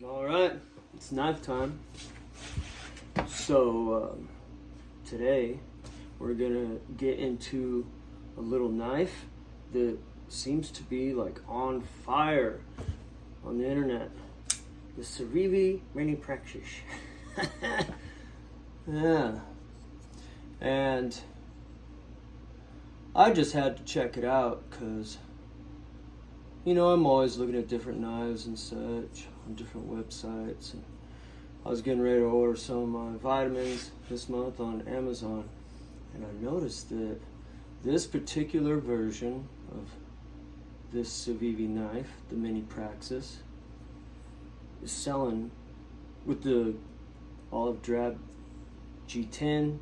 All right, it's knife time. So today we're gonna get into a little knife that seems to be like on fire on the internet. The Civivi Mini Praxis. Yeah, and I just had to check it out because I'm always looking at different knives and such on different websites. And I was getting ready to order some of my vitamins this month on Amazon, and I noticed that this particular version of this Civivi knife, the Mini Praxis, is selling with the olive drab G10,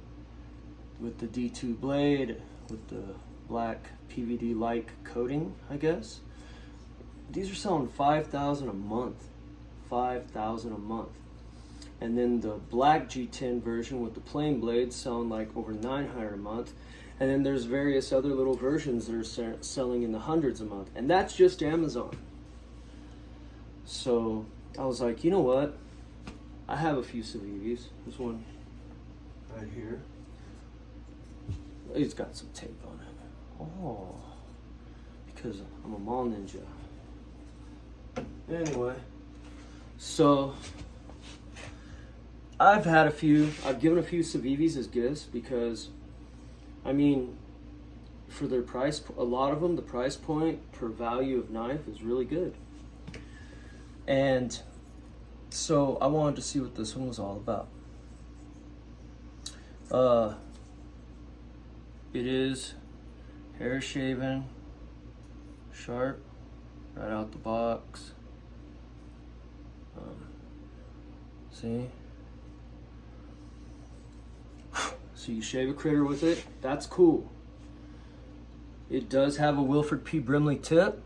with the D2 blade, with the black PVD-like coating, I guess. These are selling $5,000 a month. $5,000 a month. And then the black G10 version with the plain blades selling like over $900 a month. And then there's various other little versions that are selling in the hundreds a month. And that's just Amazon. So I was like, you know what? I have a few Civivis. There's one right here. It's got some tape on it. Oh, because I'm a mall ninja. Anyway, so I've given a few Civivis as gifts because, for their price, a lot of them, the price point per value of knife is really good. And so I wanted to see what this one was all about. It is hair shaven, sharp, right out the box. See? So you shave a critter with it, that's cool. It does have a Wilford P. Brimley tip.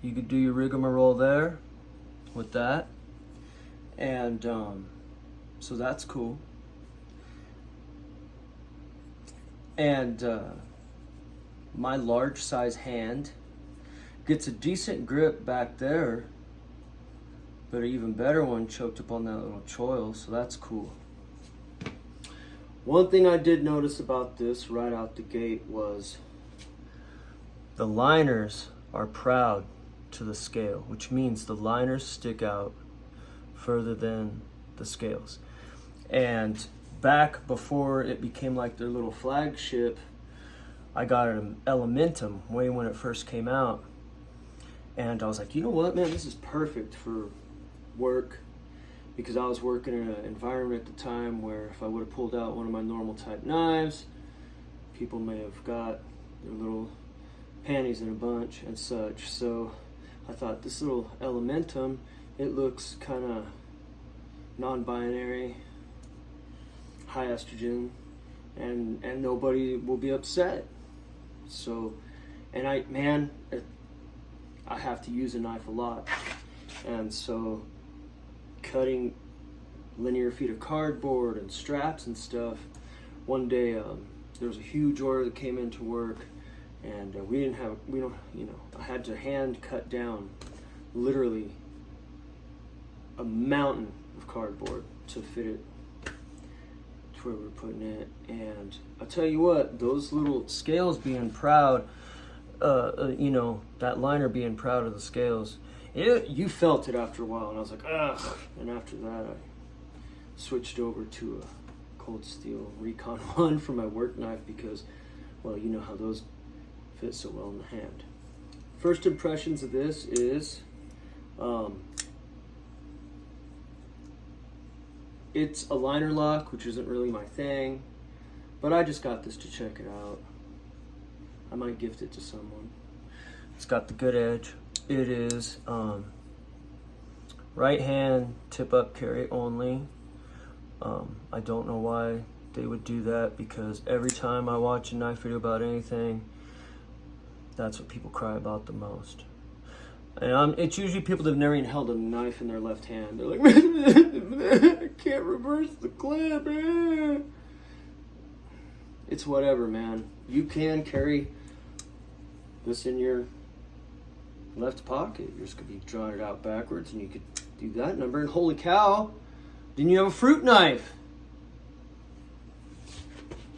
You could do your rigmarole there with that. And so that's cool. And my large size hand gets a decent grip back there, but an even better one choked up on that little choil, so that's cool. One thing I did notice about this right out the gate was the liners are proud to the scale, which means the liners stick out further than the scales. And back before it became like their little flagship, I got an Elementum way when it first came out. And I was like, you know what, man, this is perfect for work, because I was working in an environment at the time where if I would have pulled out one of my normal type knives, people may have got their little panties in a bunch and such. So I thought this little Elementum, it looks kind of non-binary, high estrogen, and nobody will be upset. So, and I have to use a knife a lot, and so cutting linear feet of cardboard and straps and stuff. One day there was a huge order that came into work, and I had to hand cut down literally a mountain of cardboard to fit it to where we're putting it. And I'll tell you what, those little scales being proud, that liner being proud of the scales, you felt it after a while, and I was like, ugh. And after that, I switched over to a Cold Steel Recon 1 for my work knife because, well, you know how those fit so well in the hand. First impressions of this is, it's a liner lock, which isn't really my thing, but I just got this to check it out. I might gift it to someone. It's got the good edge. It is right hand tip up carry only. I don't know why they would do that, because every time I watch a knife video about anything, that's what people cry about the most. And it's usually people that have never even held a knife in their left hand. They're like, I can't reverse the clip. It's whatever, man. You can carry this in your left pocket. You're just gonna be drawing it out backwards, and you could do that number. And holy cow, didn't you have a fruit knife?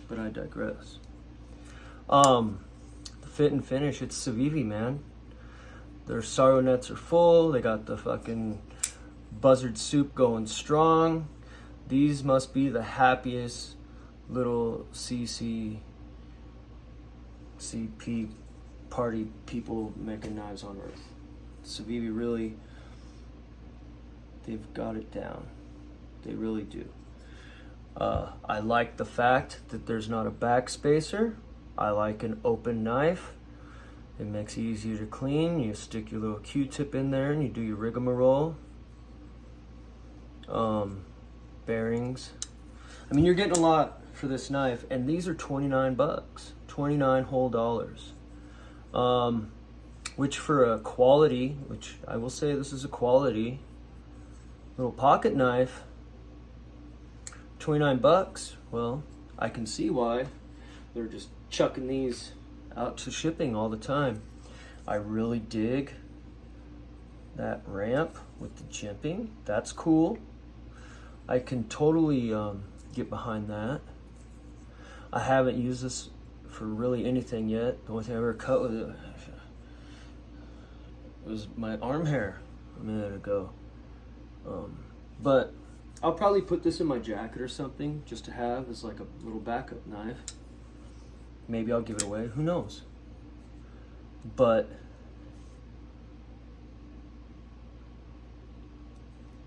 But I digress. The fit and finish, it's Civivi, man. Their sorrow nets are full. They got the fucking buzzard soup going strong. These must be the happiest little CP party people making knives on earth. Civivi really, they've got it down. They really do. I like the fact that there's not a backspacer. I like an open knife. It makes it easier to clean. You stick your little Q-tip in there and you do your rigmarole. Bearings. I mean, you're getting a lot for this knife, and these are 29 bucks. 29 whole dollars. Which for a quality, which I will say this is a quality little pocket knife, 29 bucks. Well, I can see why they're just chucking these out to shipping all the time. I really dig that ramp with the jimping. That's cool. I can totally get behind that. I haven't used this for really anything yet. The only thing I ever cut with it was my arm hair a minute ago. But I'll probably put this in my jacket or something just to have as like a little backup knife. Maybe I'll give it away, who knows? But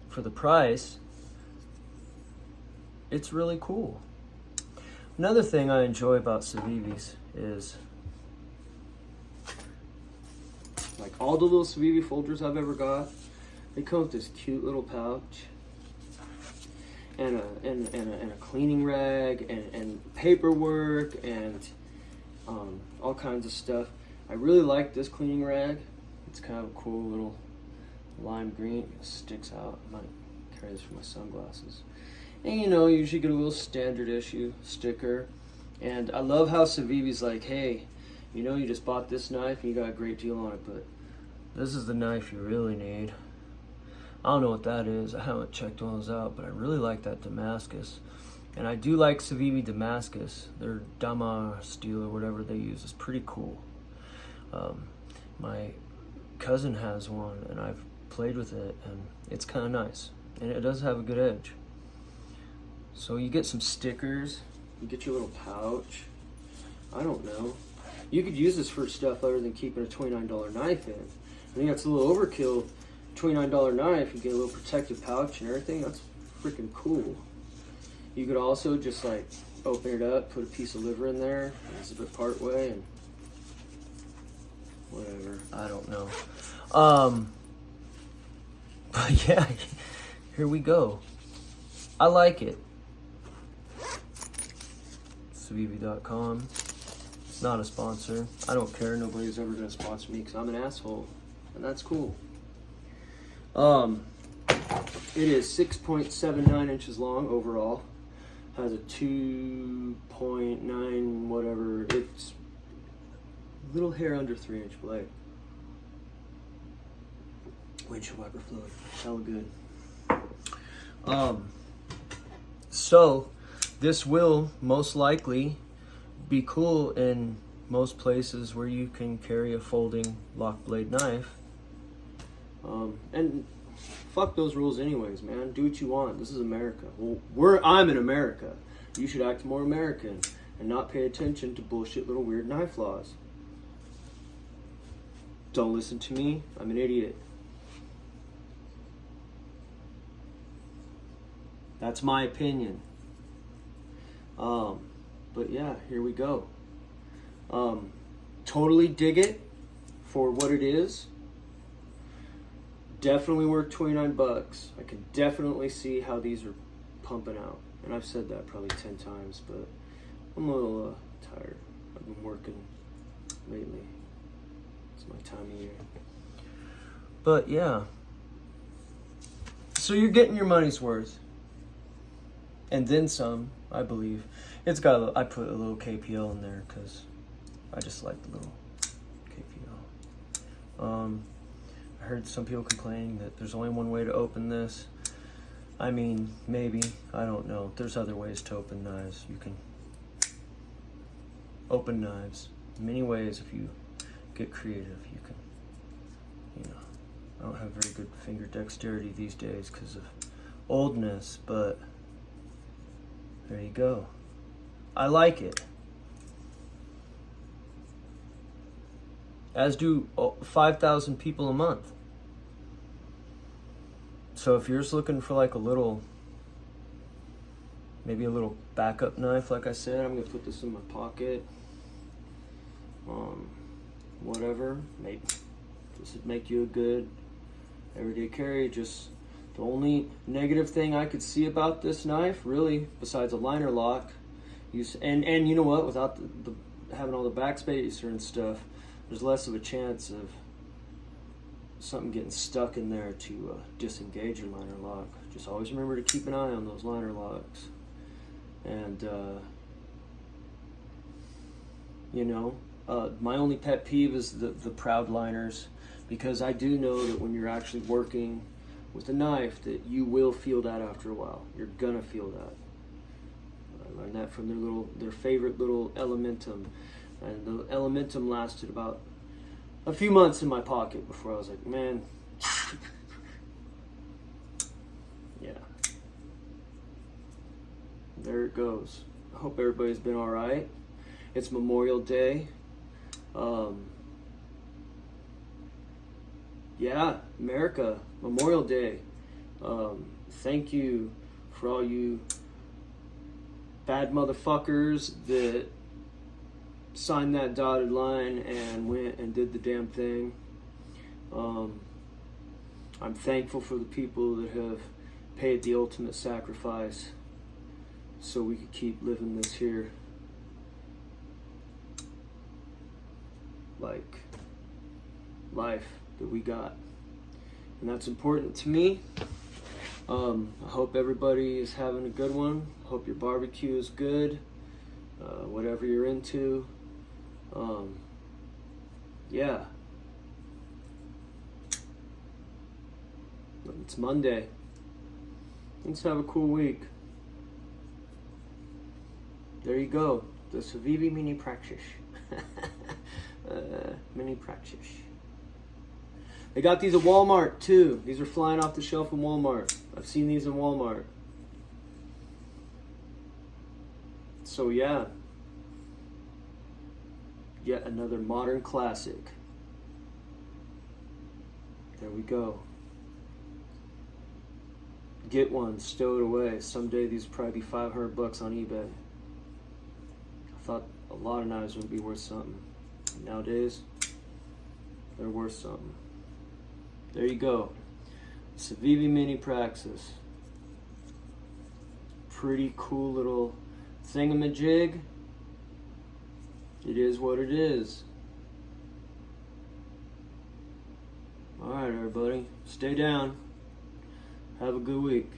for the price, it's really cool. Another thing I enjoy about Civivis is like all the little Civivi folders I've ever got, they come with this cute little pouch and a cleaning rag and paperwork and all kinds of stuff. I really like this cleaning rag. It's kind of a cool little lime green. It sticks out. I might carry this for my sunglasses. And you know, you usually get a little standard issue sticker. And I love how Civivi's like, hey, you know, you just bought this knife and you got a great deal on it, but this is the knife you really need. I don't know what that is. I haven't checked one of those out, but I really like that Damascus. And I do like Civivi Damascus. Their Dama steel or whatever they use is pretty cool. My cousin has one and I've played with it and it's kind of nice. And it does have a good edge. So you get some stickers, you get your little pouch. I don't know. You could use this for stuff other than keeping a $29 knife in. I think that's a little overkill. $29 knife, you get a little protective pouch and everything. That's freaking cool. You could also just like open it up, put a piece of liver in there, and zip it part way, and whatever. I don't know. But yeah, here we go. I like it. Civivi.com. It's not a sponsor. I don't care. Nobody's ever going to sponsor me because I'm an asshole, and that's cool. It is 6.79 inches long overall. Has a 2.9 whatever. It's a little hair under 3-inch blade. Windshield wiper fluid. Hella good. So this will most likely be cool in most places where you can carry a folding lock blade knife. And fuck those rules anyways, man. Do what you want. This is America. Well, I'm in America. You should act more American and not pay attention to bullshit little weird knife laws. Don't listen to me. I'm an idiot. That's my opinion. But yeah, here we go. Totally dig it for what it is. Definitely worth 29 bucks. I can definitely see how these are pumping out. And I've said that probably 10 times, but I'm a little tired. I've been working lately. It's my time of year. But yeah. So you're getting your money's worth. And then some, I believe. It's got I put a little KPL in there because I just like the little KPL. I heard some people complaining that there's only one way to open this. I mean, maybe, I don't know. There's other ways to open knives. You can open knives many ways if you get creative. You can, I don't have very good finger dexterity these days because of oldness, but there you go. I like it. As do 5,000 people a month. So if you're just looking for like a little, maybe a little backup knife, like I said, I'm gonna put this in my pocket. Whatever, maybe this would make you a good everyday carry. Just the only negative thing I could see about this knife, really, besides a liner lock, and you know what, without the having all the backspacer and stuff, there's less of a chance of something getting stuck in there to disengage your liner lock. Just always remember to keep an eye on those liner locks. And my only pet peeve is the proud liners, because I do know that when you're actually working with a knife that you will feel that after a while. You're gonna feel that. I learned that from their favorite little Elementum, and the Elementum lasted about a few months in my pocket before I was like, man, yeah, there it goes. I hope everybody's been all right. It's Memorial Day. Yeah, America, Memorial Day. Thank you for all you bad motherfuckers that signed that dotted line and went and did the damn thing. I'm thankful for the people that have paid the ultimate sacrifice so we could keep living this here like life that we got, and that's important to me. I hope everybody is having a good one. Hope your barbecue is good, whatever you're into. Yeah, it's Monday. Let's have a cool week. There you go, the Civivi Mini Praxis. Mini Praxis. They got these at Walmart too. These are flying off the shelf in Walmart. I've seen these in Walmart. So yeah, yet another modern classic. There we go. Get one, stow it away. Someday these will probably be $500 on eBay. I thought a lot of knives would be worth something. Nowadays, they're worth something. There you go. Civivi Mini Praxis. Pretty cool little thingamajig. It is what it is. Alright, everybody. Stay down. Have a good week.